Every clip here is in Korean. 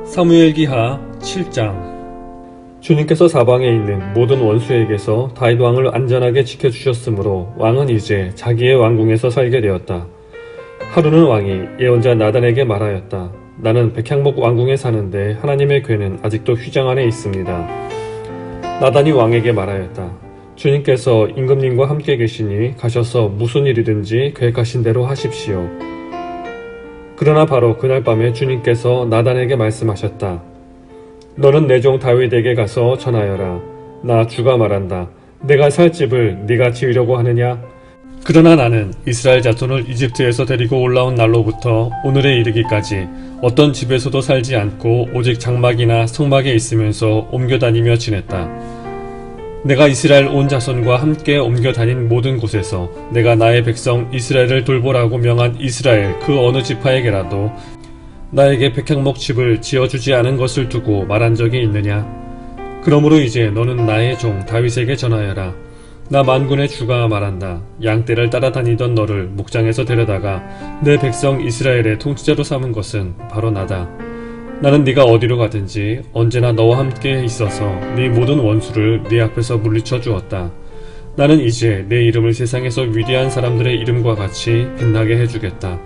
사무엘기하 7장. 주님께서 사방에 있는 모든 원수에게서 다윗 왕을 안전하게 지켜주셨으므로 왕은 이제 자기의 왕궁에서 살게 되었다. 하루는 왕이 예언자 나단에게 말하였다. 나는 백향목 왕궁에 사는데 하나님의 궤는 아직도 휘장 안에 있습니다. 나단이 왕에게 말하였다. 주님께서 임금님과 함께 계시니 가셔서 무슨 일이든지 계획하신 대로 하십시오. 그러나 바로 그날 밤에 주님께서 나단에게 말씀하셨다. 너는 내 종 다윗에게 가서 전하여라. 나 주가 말한다. 내가 살 집을 네가 지으려고 하느냐? 그러나 나는 이스라엘 자손을 이집트에서 데리고 올라온 날로부터 오늘에 이르기까지 어떤 집에서도 살지 않고 오직 장막이나 성막에 있으면서 옮겨 다니며 지냈다. 내가 이스라엘 온 자손과 함께 옮겨 다닌 모든 곳에서 내가 나의 백성 이스라엘을 돌보라고 명한 이스라엘 그 어느 지파에게라도 나에게 백향목 집을 지어주지 않은 것을 두고 말한 적이 있느냐? 그러므로 이제 너는 나의 종 다윗에게 전하여라. 나 만군의 주가 말한다. 양떼를 따라다니던 너를 목장에서 데려다가 내 백성 이스라엘의 통치자로 삼은 것은 바로 나다. 나는 네가 어디로 가든지 언제나 너와 함께 있어서 네 모든 원수를 네 앞에서 물리쳐 주었다. 나는 이제 내 이름을 세상에서 위대한 사람들의 이름과 같이 빛나게 해주겠다.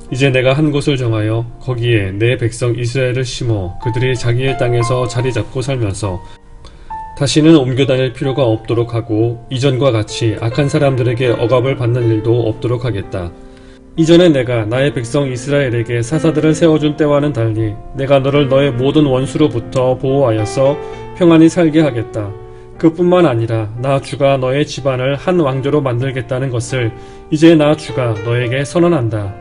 이제 내가 한 곳을 정하여 거기에 내 백성 이스라엘을 심어 그들이 자기의 땅에서 자리 잡고 살면서 다시는 옮겨 다닐 필요가 없도록 하고 이전과 같이 악한 사람들에게 억압을 받는 일도 없도록 하겠다. 이전에 내가 나의 백성 이스라엘에게 사사들을 세워준 때와는 달리 내가 너를 너의 모든 원수로부터 보호하여서 평안히 살게 하겠다. 그뿐만 아니라 나 주가 너의 집안을 한 왕조로 만들겠다는 것을 이제 나 주가 너에게 선언한다.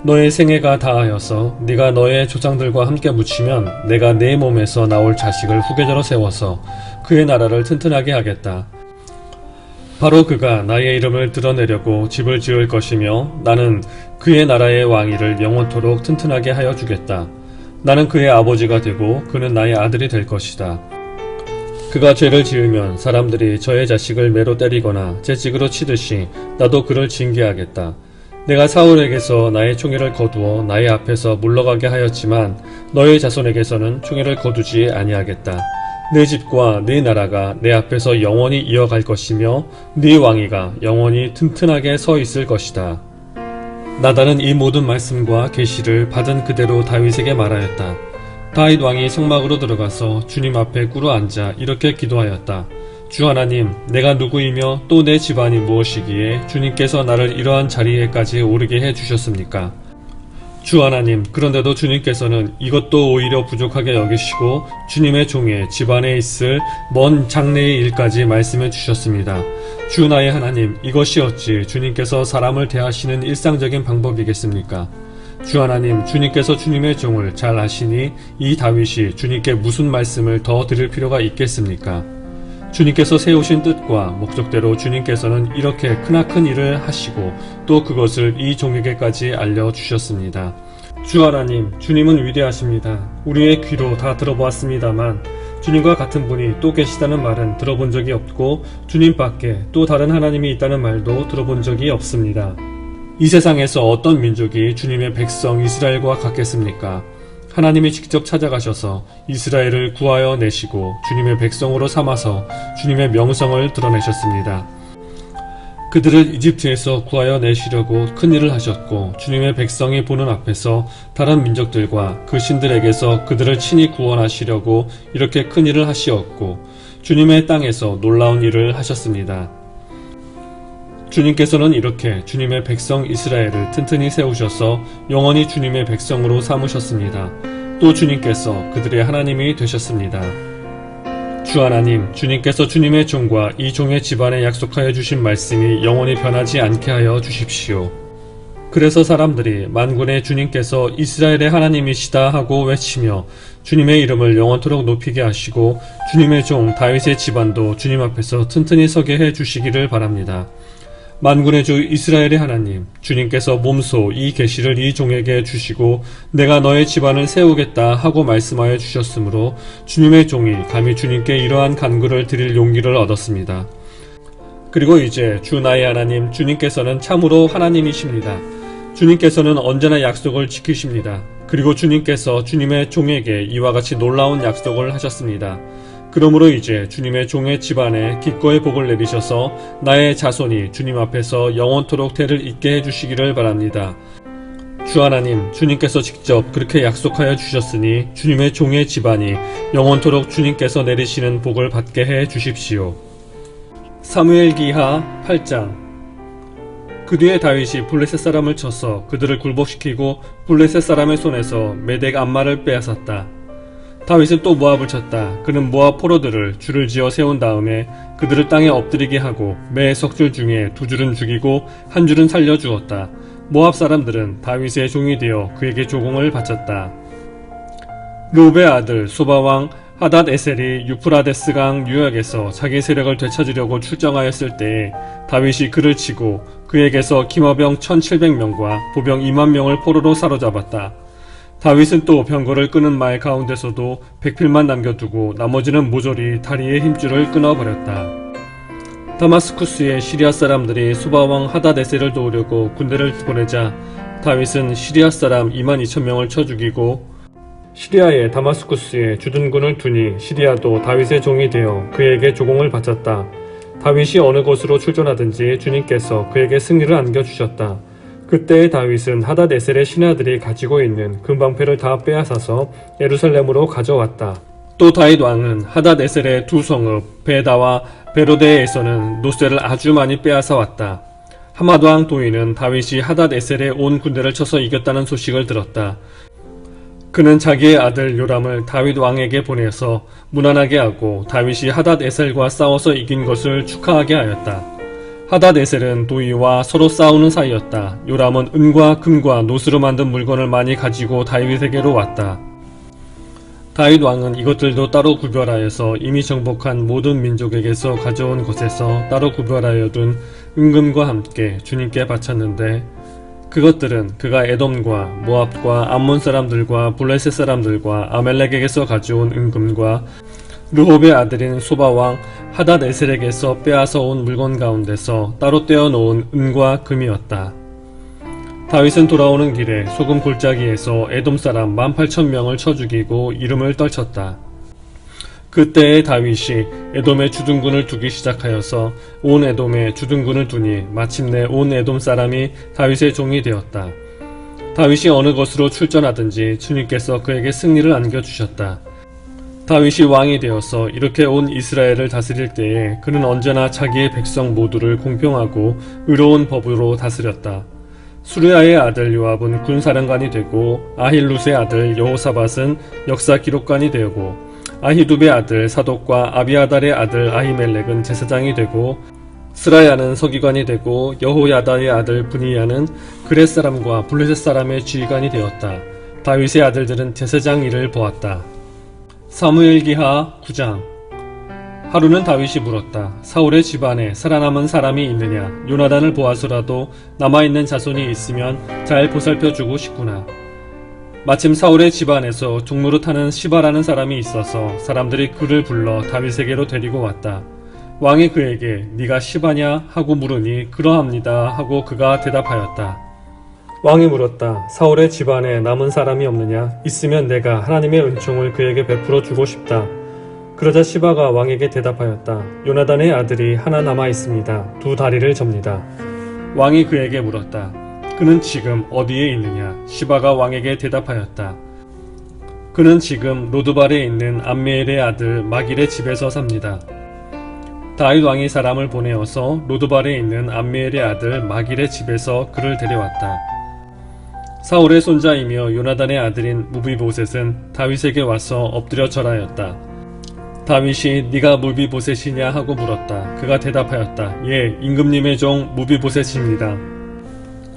너의 생애가 다하여서 네가 너의 조상들과 함께 묻히면 내가 네 몸에서 나올 자식을 후계자로 세워서 그의 나라를 튼튼하게 하겠다. 바로 그가 나의 이름을 드러내려고 집을 지을 것이며 나는 그의 나라의 왕위를 영원토록 튼튼하게 하여 주겠다. 나는 그의 아버지가 되고 그는 나의 아들이 될 것이다. 그가 죄를 지으면 사람들이 저의 자식을 매로 때리거나 채찍으로 치듯이 나도 그를 징계하겠다. 내가 사울에게서 나의 총애를 거두어 나의 앞에서 물러가게 하였지만 너의 자손에게서는 총애를 거두지 아니하겠다. 내 집과 네 나라가 내 앞에서 영원히 이어갈 것이며 네 왕위가 영원히 튼튼하게 서 있을 것이다. 나단은 이 모든 말씀과 계시를 받은 그대로 다윗에게 말하였다. 다윗 왕이 성막으로 들어가서 주님 앞에 꿇어 앉아 이렇게 기도하였다. 주 하나님, 내가 누구이며 또 내 집안이 무엇이기에 주님께서 나를 이러한 자리에까지 오르게 해주셨습니까? 주 하나님, 그런데도 주님께서는 이것도 오히려 부족하게 여기시고 주님의 종의 집안에 있을 먼 장래의 일까지 말씀해 주셨습니다. 주 나의 하나님, 이것이 어찌 주님께서 사람을 대하시는 일상적인 방법이겠습니까? 주 하나님, 주님께서 주님의 종을 잘 아시니 이 다윗이 주님께 무슨 말씀을 더 드릴 필요가 있겠습니까? 주님께서 세우신 뜻과 목적대로 주님께서는 이렇게 크나큰 일을 하시고 또 그것을 이 종에게까지 알려주셨습니다. 주 하나님, 주님은 위대하십니다. 우리의 귀로 다 들어보았습니다만 주님과 같은 분이 또 계시다는 말은 들어본 적이 없고 주님 밖에 또 다른 하나님이 있다는 말도 들어본 적이 없습니다. 이 세상에서 어떤 민족이 주님의 백성 이스라엘과 같겠습니까? 하나님이 직접 찾아가셔서 이스라엘을 구하여 내시고 주님의 백성으로 삼아서 주님의 명성을 드러내셨습니다. 그들을 이집트에서 구하여 내시려고 큰 일을 하셨고 주님의 백성이 보는 앞에서 다른 민족들과 그 신들에게서 그들을 친히 구원하시려고 이렇게 큰 일을 하시었고 주님의 땅에서 놀라운 일을 하셨습니다. 주님께서는 이렇게 주님의 백성 이스라엘을 튼튼히 세우셔서 영원히 주님의 백성으로 삼으셨습니다. 또 주님께서 그들의 하나님이 되셨습니다. 주 하나님, 주님께서 주님의 종과 이 종의 집안에 약속하여 주신 말씀이 영원히 변하지 않게 하여 주십시오. 그래서 사람들이 만군의 주님께서 이스라엘의 하나님이시다 하고 외치며 주님의 이름을 영원토록 높이게 하시고 주님의 종 다윗의 집안도 주님 앞에서 튼튼히 서게 해 주시기를 바랍니다. 만군의 주 이스라엘의 하나님, 주님께서 몸소 이 계시를 이 종에게 주시고 내가 너의 집안을 세우겠다 하고 말씀하여 주셨으므로 주님의 종이 감히 주님께 이러한 간구를 드릴 용기를 얻었습니다. 그리고 이제 주 나의 하나님, 주님께서는 참으로 하나님이십니다. 주님께서는 언제나 약속을 지키십니다. 그리고 주님께서 주님의 종에게 이와 같이 놀라운 약속을 하셨습니다. 그러므로 이제 주님의 종의 집안에 기꺼이 복을 내리셔서 나의 자손이 주님 앞에서 영원토록 대를 잇게 해주시기를 바랍니다. 주 하나님, 주님께서 직접 그렇게 약속하여 주셨으니 주님의 종의 집안이 영원토록 주님께서 내리시는 복을 받게 해 주십시오. 사무엘기하 8장. 그 뒤에 다윗이 블레셋 사람을 쳐서 그들을 굴복시키고 블레셋 사람의 손에서 메덱 암마를 빼앗았다. 다윗은 또 모압을 쳤다. 그는 모압 포로들을 줄을 지어 세운 다음에 그들을 땅에 엎드리게 하고 매 석줄 중에 2줄은 죽이고 1줄은 살려 주었다. 모압 사람들은 다윗의 종이 되어 그에게 조공을 바쳤다. 르홉의 아들 소바왕 하닷 에셀이 유프라데스강 유역에서 자기 세력을 되찾으려고 출정하였을 때에 다윗이 그를 치고 그에게서 기마병 1700명과 보병 20000명을 포로로 사로잡았다. 다윗은 또 병거를 끄는 말 가운데서도 백필만 남겨두고 나머지는 모조리 다리의 힘줄을 끊어버렸다. 다마스쿠스의 시리아 사람들이 소바왕 하닷 에셀을 도우려고 군대를 보내자 다윗은 시리아 사람 22,000명을 쳐 죽이고 시리아의 다마스쿠스에 주둔군을 두니 시리아도 다윗의 종이 되어 그에게 조공을 바쳤다. 다윗이 어느 곳으로 출전하든지 주님께서 그에게 승리를 안겨주셨다. 그때의 다윗은 하닷 에셀의 신하들이 가지고 있는 금방패를 다 빼앗아서 예루살렘으로 가져왔다. 또 다윗 왕은 하닷 에셀의 두 성읍 베다와 베로데에서는 노새를 아주 많이 빼앗아 왔다. 하맛 왕 도이는 다윗이 하닷 에셀의 온 군대를 쳐서 이겼다는 소식을 들었다. 그는 자기의 아들 요람을 다윗 왕에게 보내서 무난하게 하고 다윗이 하닷 에셀과 싸워서 이긴 것을 축하하게 하였다. 하닷 에셀은 도이와 서로 싸우는 사이였다. 요람은 은과 금과 노스로 만든 물건을 많이 가지고 다윗에게로 왔다. 다윗 왕은 이것들도 따로 구별하여서 이미 정복한 모든 민족에게서 가져온 것에서 따로 구별하여 둔 은금과 함께 주님께 바쳤는데 그것들은 그가 에돔과 모압과 암몬 사람들과 블레셋 사람들과 아멜렉에게서 가져온 은금과 르홉의 아들인 소바왕 하닷 에셀에게서 빼앗아 온 물건 가운데서 따로 떼어놓은 은과 금이었다. 다윗은 돌아오는 길에 소금 골짜기에서 에돔 사람 18,000명을 쳐 죽이고 이름을 떨쳤다. 그때에 다윗이 에돔의 주둔군을 두기 시작하여서 온 에돔에 주둔군을 두니 마침내 온 에돔 사람이 다윗의 종이 되었다. 다윗이 어느 곳으로 출전하든지 주님께서 그에게 승리를 안겨주셨다. 다윗이 왕이 되어서 이렇게 온 이스라엘을 다스릴 때에 그는 언제나 자기의 백성 모두를 공평하고 의로운 법으로 다스렸다. 수르야의 아들 요압은 군사령관이 되고 아힐룻의 아들 여호사밧은 역사 기록관이 되고 아히둡의 아들 사독과 아비아달의 아들 아히멜렉은 제사장이 되고 스라야는 서기관이 되고 여호야다의 아들 브니야는 그렛 사람과 블레셋 사람의 지휘관이 되었다. 다윗의 아들들은 제사장 일을 보았다. 사무엘기하 9장. 하루는 다윗이 물었다. 사울의 집안에 살아남은 사람이 있느냐? 요나단을 보아서라도 남아있는 자손이 있으면 잘 보살펴주고 싶구나. 마침 사울의 집안에서 종노릇하는 시바라는 사람이 있어서 사람들이 그를 불러 다윗에게로 데리고 왔다. 왕이 그에게 네가 시바냐 하고 물으니 그러합니다 하고 그가 대답하였다. 왕이 물었다. 사울의 집안에 남은 사람이 없느냐? 있으면 내가 하나님의 은총을 그에게 베풀어 주고 싶다. 그러자 시바가 왕에게 대답하였다. 요나단의 아들이 하나 남아 있습니다. 2 다리를 접니다. 왕이 그에게 물었다. 그는 지금 어디에 있느냐? 시바가 왕에게 대답하였다. 그는 지금 로드발에 있는 암미엘의 아들 마길의 집에서 삽니다. 다윗 왕이 사람을 보내어서 로드발에 있는 암미엘의 아들 마길의 집에서 그를 데려왔다. 사울의 손자이며 요나단의 아들인 무비보셋은 다윗에게 와서 엎드려 절하였다. 다윗이 네가 무비보셋이냐 하고 물었다. 그가 대답하였다. 예, 임금님의 종 무비보셋입니다.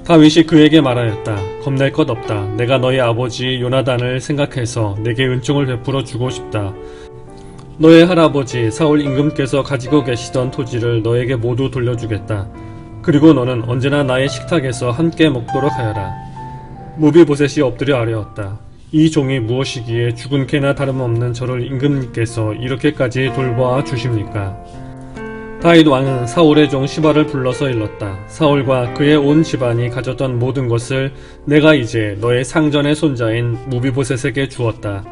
다윗이 그에게 말하였다. 겁낼 것 없다. 내가 너희 아버지 요나단을 생각해서 내게 은총을 베풀어 주고 싶다. 너의 할아버지 사울 임금께서 가지고 계시던 토지를 너에게 모두 돌려주겠다. 그리고 너는 언제나 나의 식탁에서 함께 먹도록 하여라. 무비보셋이 엎드려 아뢰었다. 이 종이 무엇이기에 죽은 개나 다름없는 저를 임금님께서 이렇게까지 돌보아 주십니까? 다윗 왕은 사울의 종 시바를 불러서 일렀다. 사울과 그의 온 집안이 가졌던 모든 것을 내가 이제 너의 상전의 손자인 무비보셋에게 주었다.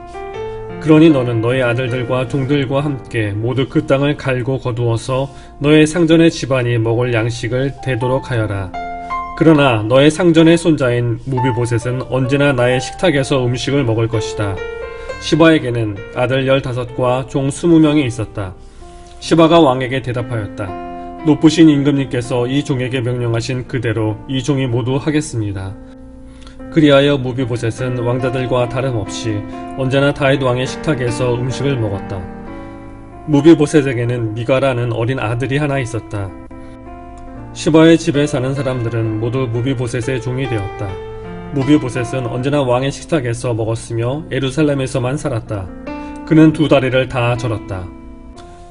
그러니 너는 너의 아들들과 종들과 함께 모두 그 땅을 갈고 거두어서 너의 상전의 집안이 먹을 양식을 대도록 하여라. 그러나 너의 상전의 손자인 무비보셋은 언제나 나의 식탁에서 음식을 먹을 것이다. 시바에게는 아들 15과 종 20명이 있었다. 시바가 왕에게 대답하였다. 높으신 임금님께서 이 종에게 명령하신 그대로 이 종이 모두 하겠습니다. 그리하여 무비보셋은 왕자들과 다름없이 언제나 다윗 왕의 식탁에서 음식을 먹었다. 무비보셋에게는 미가라는 어린 아들이 하나 있었다. 시바의 집에 사는 사람들은 모두 무비보셋의 종이 되었다. 무비보셋은 언제나 왕의 식탁에서 먹었으며 예루살렘에서만 살았다. 그는 2다리를 다 절었다.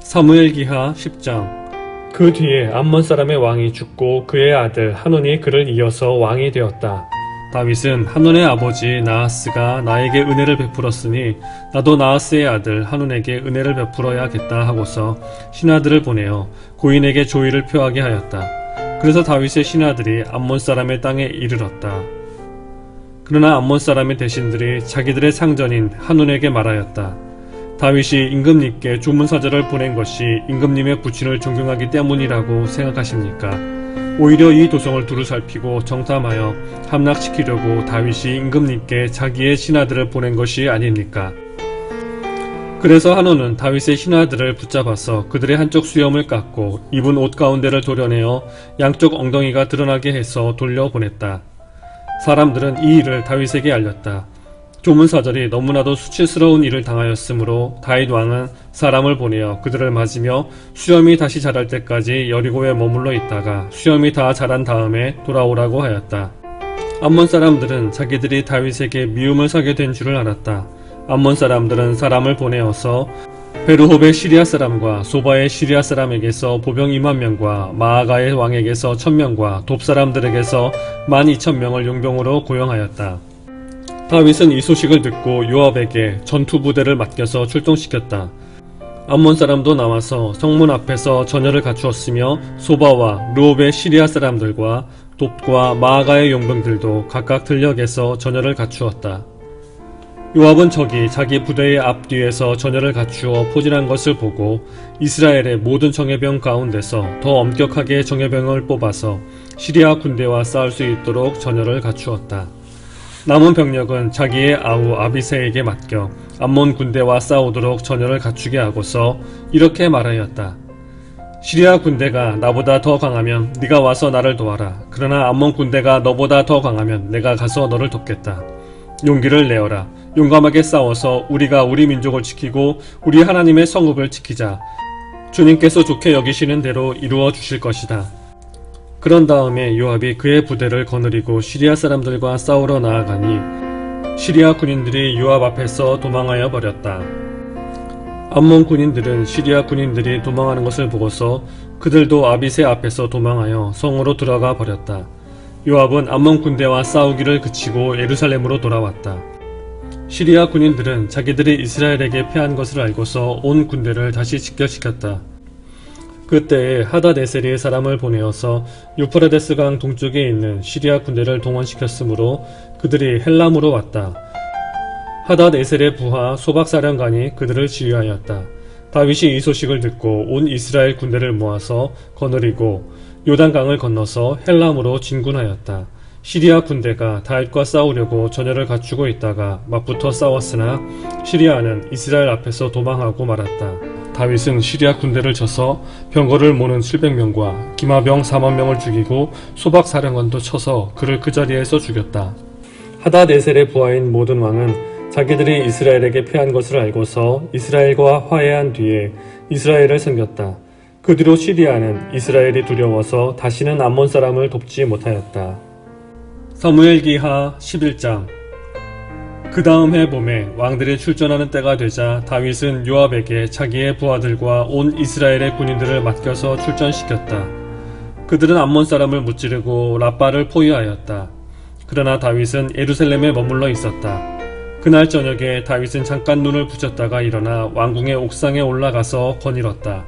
사무엘기하 10장. 그 뒤에 암몬 사람의 왕이 죽고 그의 아들 하논이 그를 이어서 왕이 되었다. 다윗은 하논의 아버지 나하스가 나에게 은혜를 베풀었으니 나도 나하스의 아들 하논에게 은혜를 베풀어야겠다 하고서 신하들을 보내어 고인에게 조의를 표하게 하였다. 그래서 다윗의 신하들이 암몬 사람의 땅에 이르렀다. 그러나 암몬 사람의 대신들이 자기들의 상전인 하논에게 말하였다. 다윗이 임금님께 조문사절을 보낸 것이 임금님의 부친을 존경하기 때문이라고 생각하십니까? 오히려 이 도성을 두루 살피고 정탐하여 함락시키려고 다윗이 임금님께 자기의 신하들을 보낸 것이 아닙니까? 그래서 하논은 다윗의 신하들을 붙잡아서 그들의 한쪽 수염을 깎고 입은 옷 가운데를 도려내어 양쪽 엉덩이가 드러나게 해서 돌려보냈다. 사람들은 이 일을 다윗에게 알렸다. 조문사절이 너무나도 수치스러운 일을 당하였으므로 다윗 왕은 사람을 보내어 그들을 맞으며 수염이 다시 자랄 때까지 여리고에 머물러 있다가 수염이 다 자란 다음에 돌아오라고 하였다. 암몬 사람들은 자기들이 다윗에게 미움을 사게 된 줄을 알았다. 암몬 사람들은 사람을 보내어서 베르홉의 시리아 사람과 소바의 시리아 사람에게서 보병 20,000명과 마아가의 왕에게서 1,000명과 돕 사람들에게서 12,000명을 용병으로 고용하였다. 다윗은 이 소식을 듣고 요압에게 전투부대를 맡겨서 출동시켰다. 암몬 사람도 나와서 성문 앞에서 전열을 갖추었으며 소바와 르홉의 시리아 사람들과 돕과 마아가의 용병들도 각각 들녘에서 전열을 갖추었다. 요압은 적이 자기 부대의 앞뒤에서 전열을 갖추어 포진한 것을 보고 이스라엘의 모든 정예병 가운데서 더 엄격하게 정예병을 뽑아서 시리아 군대와 싸울 수 있도록 전열을 갖추었다. 남은 병력은 자기의 아우 아비새에게 맡겨 암몬 군대와 싸우도록 전열을 갖추게 하고서 이렇게 말하였다. 시리아 군대가 나보다 더 강하면 네가 와서 나를 도와라. 그러나 암몬 군대가 너보다 더 강하면 내가 가서 너를 돕겠다. 용기를 내어라. 용감하게 싸워서 우리가 우리 민족을 지키고 우리 하나님의 성읍을 지키자. 주님께서 좋게 여기시는 대로 이루어 주실 것이다. 그런 다음에 요압이 그의 부대를 거느리고 시리아 사람들과 싸우러 나아가니 시리아 군인들이 요압 앞에서 도망하여 버렸다. 암몬 군인들은 시리아 군인들이 도망하는 것을 보고서 그들도 아비새 앞에서 도망하여 성으로 들어가 버렸다. 요압은 암몬 군대와 싸우기를 그치고 예루살렘으로 돌아왔다. 시리아 군인들은 자기들이 이스라엘에게 패한 것을 알고서 온 군대를 다시 직결시켰다. 그때에 하닷에셀이 사람을 보내어서 유프라데스 강 동쪽에 있는 시리아 군대를 동원시켰으므로 그들이 헬람으로 왔다. 하닷에셀의 부하 소박사령관이 그들을 지휘하였다. 다윗이 이 소식을 듣고 온 이스라엘 군대를 모아서 거느리고 요단강을 건너서 헬람으로 진군하였다. 시리아 군대가 다윗과 싸우려고 전열을 갖추고 있다가 맞붙어 싸웠으나 시리아는 이스라엘 앞에서 도망하고 말았다. 다윗은 시리아 군대를 쳐서 병거를 모는 700명과 기마병 40,000명을 죽이고 소박사령관도 쳐서 그를 그 자리에서 죽였다. 하닷에셀의 부하인 모든 왕은 자기들이 이스라엘에게 패한 것을 알고서 이스라엘과 화해한 뒤에 이스라엘을 섬겼다. 그 뒤로 시리아는 이스라엘이 두려워서 다시는 암몬 사람을 돕지 못하였다. 사무엘기하 11장. 그 다음 해 봄에 왕들이 출전하는 때가 되자 다윗은 요압에게 자기의 부하들과 온 이스라엘의 군인들을 맡겨서 출전시켰다. 그들은 암몬 사람을 무찌르고 라빠를 포위하였다. 그러나 다윗은 예루살렘에 머물러 있었다. 그날 저녁에 다윗은 잠깐 눈을 붙였다가 일어나 왕궁의 옥상에 올라가서 거닐었다.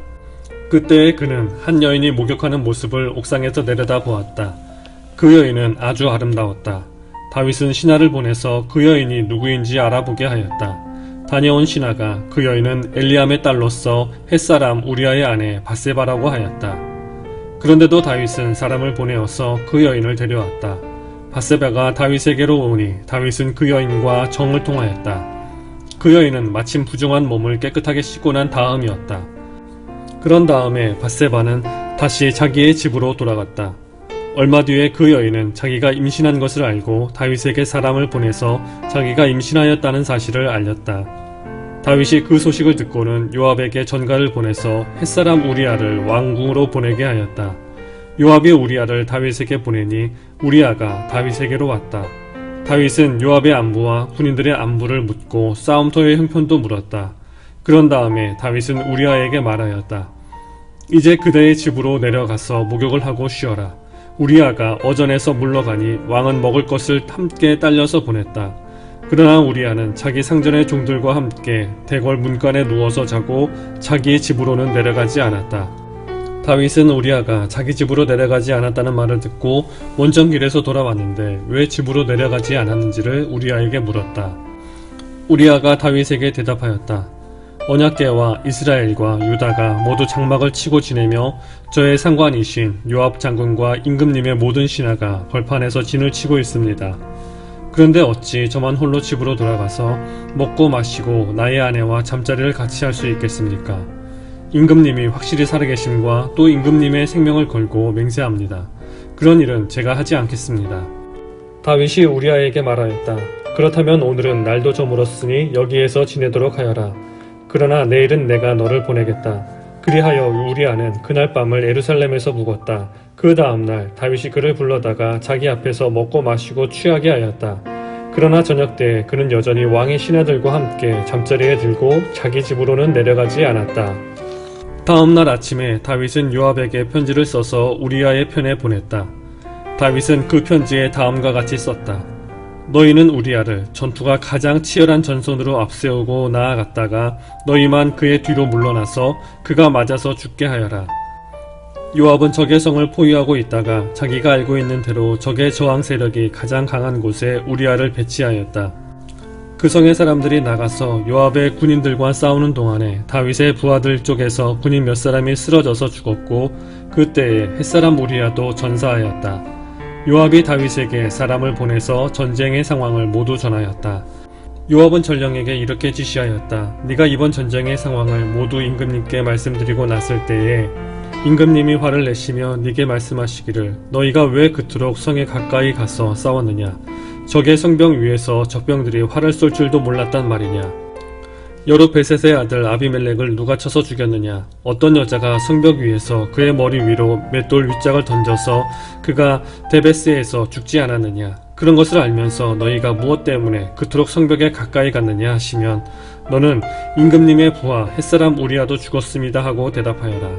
그때 그는 한 여인이 목욕하는 모습을 옥상에서 내려다 보았다. 그 여인은 아주 아름다웠다. 다윗은 신하를 보내서 그 여인이 누구인지 알아보게 하였다. 다녀온 신하가 그 여인은 엘리암의 딸로서 햇사람 우리아의 아내 밧세바라고 하였다. 그런데도 다윗은 사람을 보내어서 그 여인을 데려왔다. 밧세바가 다윗에게로 오니 다윗은 그 여인과 정을 통하였다. 그 여인은 마침 부정한 몸을 깨끗하게 씻고 난 다음이었다. 그런 다음에 밧세바는 다시 자기의 집으로 돌아갔다. 얼마 뒤에 그 여인은 자기가 임신한 것을 알고 다윗에게 사람을 보내서 자기가 임신하였다는 사실을 알렸다. 다윗이 그 소식을 듣고는 요압에게 전가를 보내서 햇사람 우리아를 왕궁으로 보내게 하였다. 요압이 우리아를 다윗에게 보내니 우리아가 다윗에게로 왔다. 다윗은 요압의 안부와 군인들의 안부를 묻고 싸움터의 형편도 물었다. 그런 다음에 다윗은 우리아에게 말하였다. 이제 그대의 집으로 내려가서 목욕을 하고 쉬어라. 우리아가 어전에서 물러가니 왕은 먹을 것을 함께 딸려서 보냈다. 그러나 우리아는 자기 상전의 종들과 함께 대궐 문간에 누워서 자고 자기의 집으로는 내려가지 않았다. 다윗은 우리아가 자기 집으로 내려가지 않았다는 말을 듣고 원정길에서 돌아왔는데 왜 집으로 내려가지 않았는지를 우리아에게 물었다. 우리아가 다윗에게 대답하였다. 언약궤와 이스라엘과 유다가 모두 장막을 치고 지내며 저의 상관이신 요압 장군과 임금님의 모든 신하가 벌판에서 진을 치고 있습니다. 그런데 어찌 저만 홀로 집으로 돌아가서 먹고 마시고 나의 아내와 잠자리를 같이 할 수 있겠습니까? 임금님이 확실히 살아계심과 또 임금님의 생명을 걸고 맹세합니다. 그런 일은 제가 하지 않겠습니다. 다윗이 우리아에게 말하였다. 그렇다면 오늘은 날도 저물었으니 여기에서 지내도록 하여라. 그러나 내일은 내가 너를 보내겠다. 그리하여 우리아는 그날 밤을 예루살렘에서 묵었다. 그 다음날 다윗이 그를 불러다가 자기 앞에서 먹고 마시고 취하게 하였다. 그러나 저녁 때 그는 여전히 왕의 신하들과 함께 잠자리에 들고 자기 집으로는 내려가지 않았다. 다음날 아침에 다윗은 요압에게 편지를 써서 우리아의 편에 보냈다. 다윗은 그 편지에 다음과 같이 썼다. 너희는 우리아를 전투가 가장 치열한 전선으로 앞세우고 나아갔다가 너희만 그의 뒤로 물러나서 그가 맞아서 죽게 하여라. 요압은 적의 성을 포위하고 있다가 자기가 알고 있는 대로 적의 저항 세력이 가장 강한 곳에 우리아를 배치하였다. 그 성의 사람들이 나가서 요압의 군인들과 싸우는 동안에 다윗의 부하들 쪽에서 군인 몇 사람이 쓰러져서 죽었고 그때에 햇사람 우리아도 전사하였다. 요압이 다윗에게 사람을 보내서 전쟁의 상황을 모두 전하였다. 요압은 전령에게 이렇게 지시하였다. 네가 이번 전쟁의 상황을 모두 임금님께 말씀드리고 났을 때에 임금님이 화를 내시며 네게 말씀하시기를 너희가 왜 그토록 성에 가까이 가서 싸웠느냐. 적의 성병 위에서 적병들이 활을 쏠 줄도 몰랐단 말이냐. 여룻베셋의 아들 아비멜렉을 누가 쳐서 죽였느냐. 어떤 여자가 성벽 위에서 그의 머리 위로 맷돌 윗짝을 던져서 그가 데베스에서 죽지 않았느냐. 그런 것을 알면서 너희가 무엇 때문에 그토록 성벽에 가까이 갔느냐 하시면 너는 임금님의 부하 햇사람 우리아도 죽었습니다 하고 대답하여라.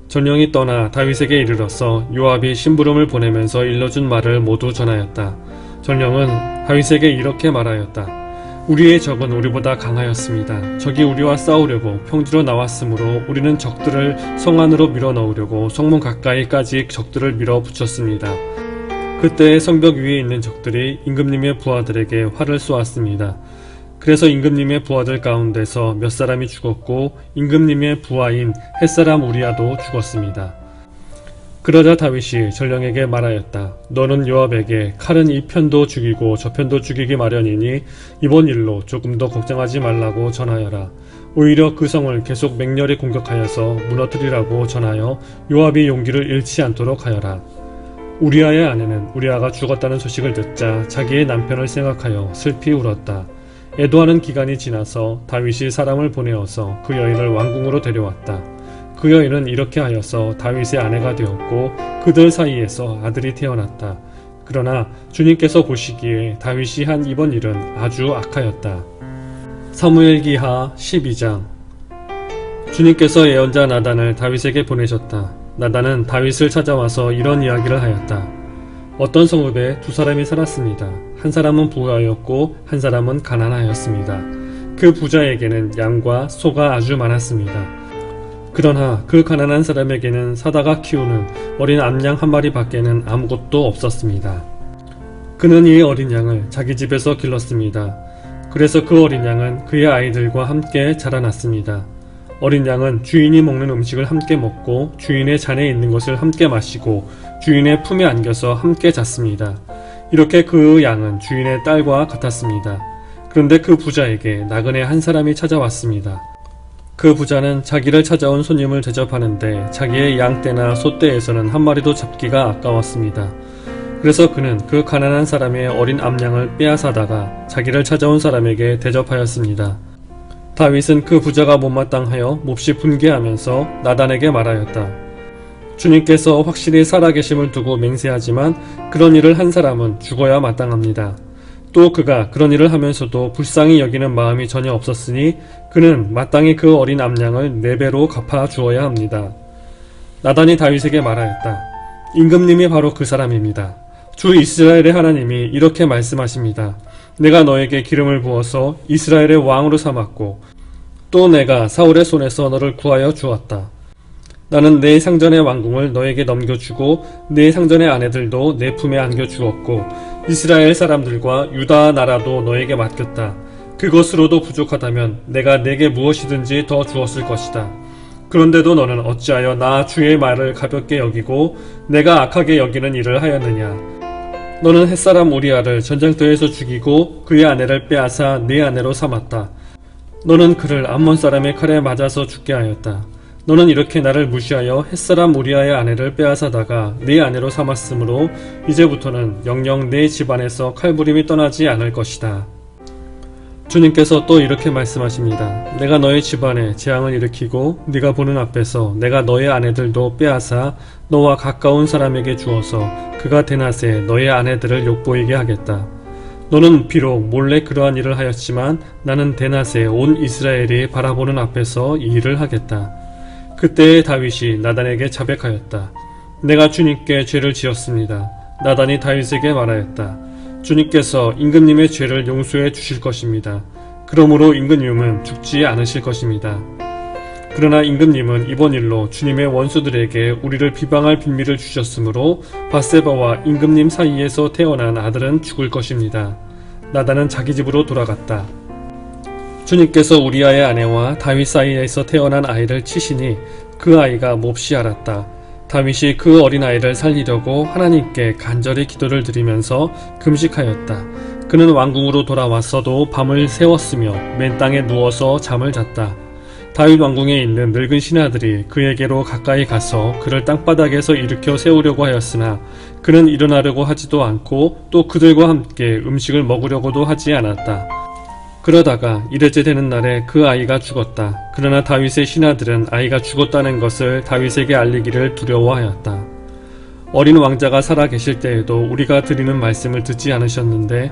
전령이 떠나 다윗에게 이르러서 요압이 심부름을 보내면서 일러준 말을 모두 전하였다. 전령은 다윗에게 이렇게 말하였다. 우리의 적은 우리보다 강하였습니다. 적이 우리와 싸우려고 평지로 나왔으므로 우리는 적들을 성 안으로 밀어넣으려고 성문 가까이까지 적들을 밀어붙였습니다. 그때 성벽 위에 있는 적들이 임금님의 부하들에게 활을 쏘았습니다. 그래서 임금님의 부하들 가운데서 몇 사람이 죽었고 임금님의 부하인 햇사람 우리아도 죽었습니다. 그러자 다윗이 전령에게 말하였다. 너는 요압에게 칼은 이 편도 죽이고 저 편도 죽이기 마련이니 이번 일로 조금 더 걱정하지 말라고 전하여라. 오히려 그 성을 계속 맹렬히 공격하여서 무너뜨리라고 전하여 요압이 용기를 잃지 않도록 하여라. 우리아의 아내는 우리아가 죽었다는 소식을 듣자 자기의 남편을 생각하여 슬피 울었다. 애도하는 기간이 지나서 다윗이 사람을 보내어서 그 여인을 왕궁으로 데려왔다. 그 여인은 이렇게 하여서 다윗의 아내가 되었고 그들 사이에서 아들이 태어났다. 그러나 주님께서 보시기에 다윗이 한 이번 일은 아주 악하였다. 사무엘기하 12장. 주님께서 예언자 나단을 다윗에게 보내셨다. 나단은 다윗을 찾아와서 이런 이야기를 하였다. 어떤 성읍에 두 사람이 살았습니다. 한 사람은 부하였고 한 사람은 가난하였습니다. 그 부자에게는 양과 소가 아주 많았습니다. 그러나 그 가난한 사람에게는 사다가 키우는 어린 암양 한 마리 밖에는 아무것도 없었습니다. 그는 이 어린 양을 자기 집에서 길렀습니다. 그래서 그 어린 양은 그의 아이들과 함께 자라났습니다. 어린 양은 주인이 먹는 음식을 함께 먹고 주인의 잔에 있는 것을 함께 마시고 주인의 품에 안겨서 함께 잤습니다. 이렇게 그 양은 주인의 딸과 같았습니다. 그런데 그 부자에게 나그네 한 사람이 찾아왔습니다. 그 부자는 자기를 찾아온 손님을 대접하는데 자기의 양떼나 소떼에서는 한 마리도 잡기가 아까웠습니다. 그래서 그는 그 가난한 사람의 어린 암양을 빼앗아다가 자기를 찾아온 사람에게 대접하였습니다. 다윗은 그 부자가 못마땅하여 몹시 분개하면서 나단에게 말하였다. 주님께서 확실히 살아계심을 두고 맹세하지만 그런 일을 한 사람은 죽어야 마땅합니다. 또 그가 그런 일을 하면서도 불쌍히 여기는 마음이 전혀 없었으니 그는 마땅히 그 어린 암양을 4배로 갚아 주어야 합니다. 나단이 다윗에게 말하였다. 임금님이 바로 그 사람입니다. 주 이스라엘의 하나님이 이렇게 말씀하십니다. 내가 너에게 기름을 부어서 이스라엘의 왕으로 삼았고 또 내가 사울의 손에서 너를 구하여 주었다. 나는 내 상전의 왕궁을 너에게 넘겨주고 내 상전의 아내들도 내 품에 안겨주었고 이스라엘 사람들과 유다 나라도 너에게 맡겼다. 그것으로도 부족하다면 내가 내게 무엇이든지 더 주었을 것이다. 그런데도 너는 어찌하여 나 주의 말을 가볍게 여기고 내가 악하게 여기는 일을 하였느냐. 너는 햇사람 우리아를 전장터에서 죽이고 그의 아내를 빼앗아 네 아내로 삼았다. 너는 그를 암몬 사람의 칼에 맞아서 죽게 하였다. 너는 이렇게 나를 무시하여 햇사람 우리아의 아내를 빼앗아다가 네 아내로 삼았으므로 이제부터는 영영 네 집안에서 칼부림이 떠나지 않을 것이다. 주님께서 또 이렇게 말씀하십니다. 내가 너의 집안에 재앙을 일으키고 네가 보는 앞에서 내가 너의 아내들도 빼앗아 너와 가까운 사람에게 주어서 그가 대낮에 너의 아내들을 욕보이게 하겠다. 너는 비록 몰래 그러한 일을 하였지만 나는 대낮에 온 이스라엘이 바라보는 앞에서 이 일을 하겠다. 그때에 다윗이 나단에게 자백하였다. 내가 주님께 죄를 지었습니다. 나단이 다윗에게 말하였다. 주님께서 임금님의 죄를 용서해 주실 것입니다. 그러므로 임금님은 죽지 않으실 것입니다. 그러나 임금님은 이번 일로 주님의 원수들에게 우리를 비방할 빌미를 주셨으므로 밧세바와 임금님 사이에서 태어난 아들은 죽을 것입니다. 나단은 자기 집으로 돌아갔다. 주님께서 우리아의 아내와 다윗 사이에서 태어난 아이를 치시니 그 아이가 몹시 앓았다. 다윗이 그 어린아이를 살리려고 하나님께 간절히 기도를 드리면서 금식하였다. 그는 왕궁으로 돌아왔어도 밤을 새웠으며 맨 땅에 누워서 잠을 잤다. 다윗 왕궁에 있는 늙은 신하들이 그에게로 가까이 가서 그를 땅바닥에서 일으켜 세우려고 하였으나 그는 일어나려고 하지도 않고 또 그들과 함께 음식을 먹으려고도 하지 않았다. 그러다가 이레째 되는 날에 그 아이가 죽었다. 그러나 다윗의 신하들은 아이가 죽었다는 것을 다윗에게 알리기를 두려워하였다. 어린 왕자가 살아 계실 때에도 우리가 드리는 말씀을 듣지 않으셨는데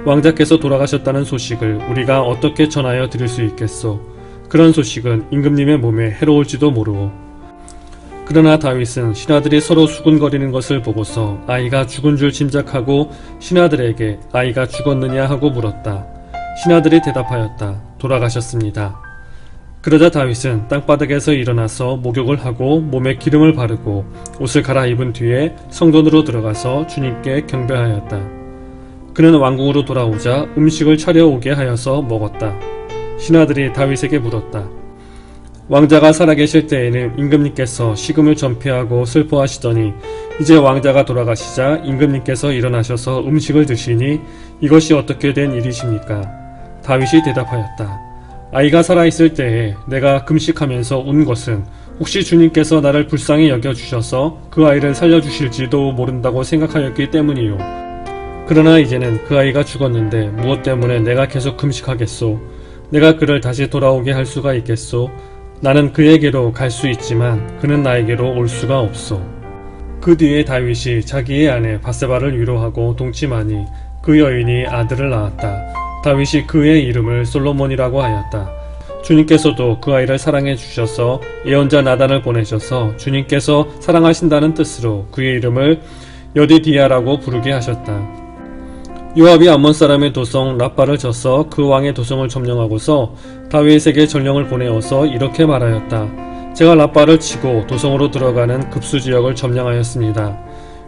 왕자께서 돌아가셨다는 소식을 우리가 어떻게 전하여 드릴 수 있겠소? 그런 소식은 임금님의 몸에 해로울지도 모르오. 그러나 다윗은 신하들이 서로 수군거리는 것을 보고서 아이가 죽은 줄 짐작하고 신하들에게 아이가 죽었느냐 하고 물었다. 신하들이 대답하였다. 돌아가셨습니다. 그러자 다윗은 땅바닥에서 일어나서 목욕을 하고 몸에 기름을 바르고 옷을 갈아입은 뒤에 성전으로 들어가서 주님께 경배하였다. 그는 왕궁으로 돌아오자 음식을 차려오게 하여서 먹었다. 신하들이 다윗에게 물었다. 왕자가 살아계실 때에는 임금님께서 식음을 전폐하고 슬퍼하시더니 이제 왕자가 돌아가시자 임금님께서 일어나셔서 음식을 드시니 이것이 어떻게 된 일이십니까? 다윗이 대답하였다. 아이가 살아있을 때에 내가 금식하면서 운 것은 혹시 주님께서 나를 불쌍히 여겨주셔서 그 아이를 살려주실지도 모른다고 생각하였기 때문이요. 그러나 이제는 그 아이가 죽었는데 무엇 때문에 내가 계속 금식하겠소? 내가 그를 다시 돌아오게 할 수가 있겠소? 나는 그에게로 갈 수 있지만 그는 나에게로 올 수가 없소. 그 뒤에 다윗이 자기의 아내 밧세바를 위로하고 동침하니 그 여인이 아들을 낳았다. 다윗이 그의 이름을 솔로몬이라고 하였다. 주님께서도 그 아이를 사랑해 주셔서 예언자 나단을 보내셔서 주님께서 사랑하신다는 뜻으로 그의 이름을 여디디아라고 부르게 하셨다. 요압이 암몬 사람의 도성 라빠를 져서 그 왕의 도성을 점령하고서 다윗에게 전령을 보내어서 이렇게 말하였다. 제가 라빠를 치고 도성으로 들어가는 급수지역을 점령하였습니다.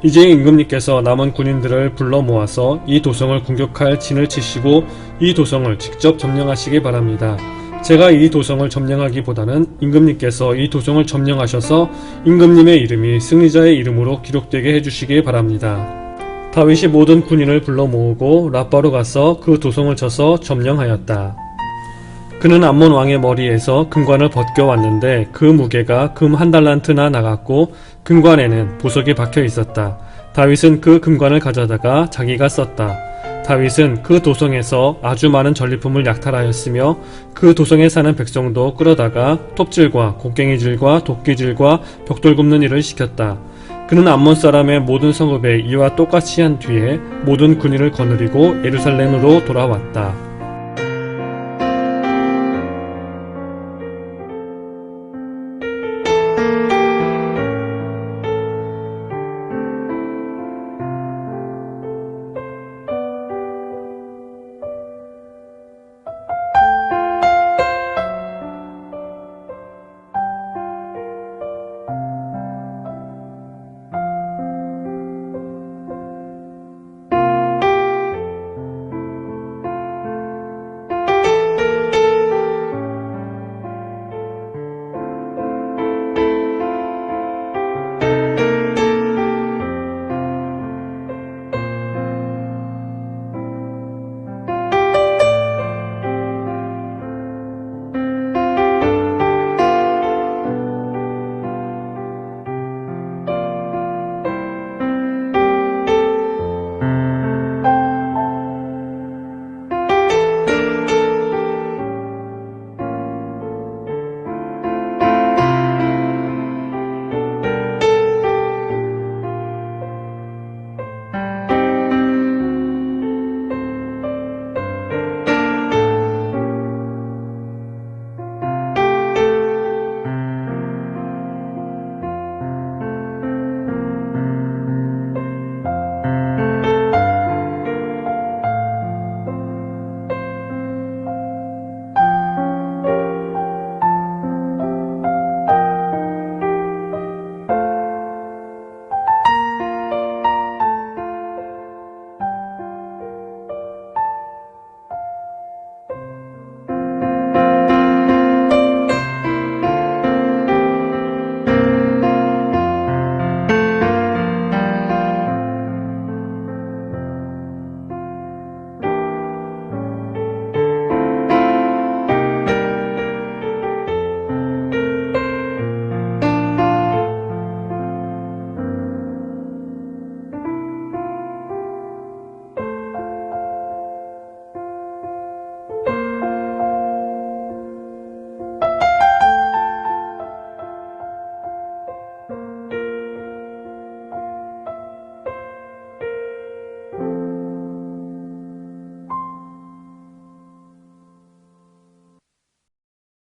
이제 임금님께서 남은 군인들을 불러 모아서 이 도성을 공격할 진을 치시고 이 도성을 직접 점령하시기 바랍니다. 제가 이 도성을 점령하기보다는 임금님께서 이 도성을 점령하셔서 임금님의 이름이 승리자의 이름으로 기록되게 해주시기 바랍니다. 다윗이 모든 군인을 불러 모으고 라빠로 가서 그 도성을 쳐서 점령하였다. 그는 암몬 왕의 머리에서 금관을 벗겨 왔는데 그 무게가 금 1달란트나 나갔고 금관에는 보석이 박혀 있었다. 다윗은 그 금관을 가져다가 자기가 썼다. 다윗은 그 도성에서 아주 많은 전리품을 약탈하였으며 그 도성에 사는 백성도 끌어다가 톱질과 곡괭이질과 도끼질과 벽돌 굽는 일을 시켰다. 그는 암몬 사람의 모든 성읍에 이와 똑같이 한 뒤에 모든 군인을 거느리고 예루살렘으로 돌아왔다.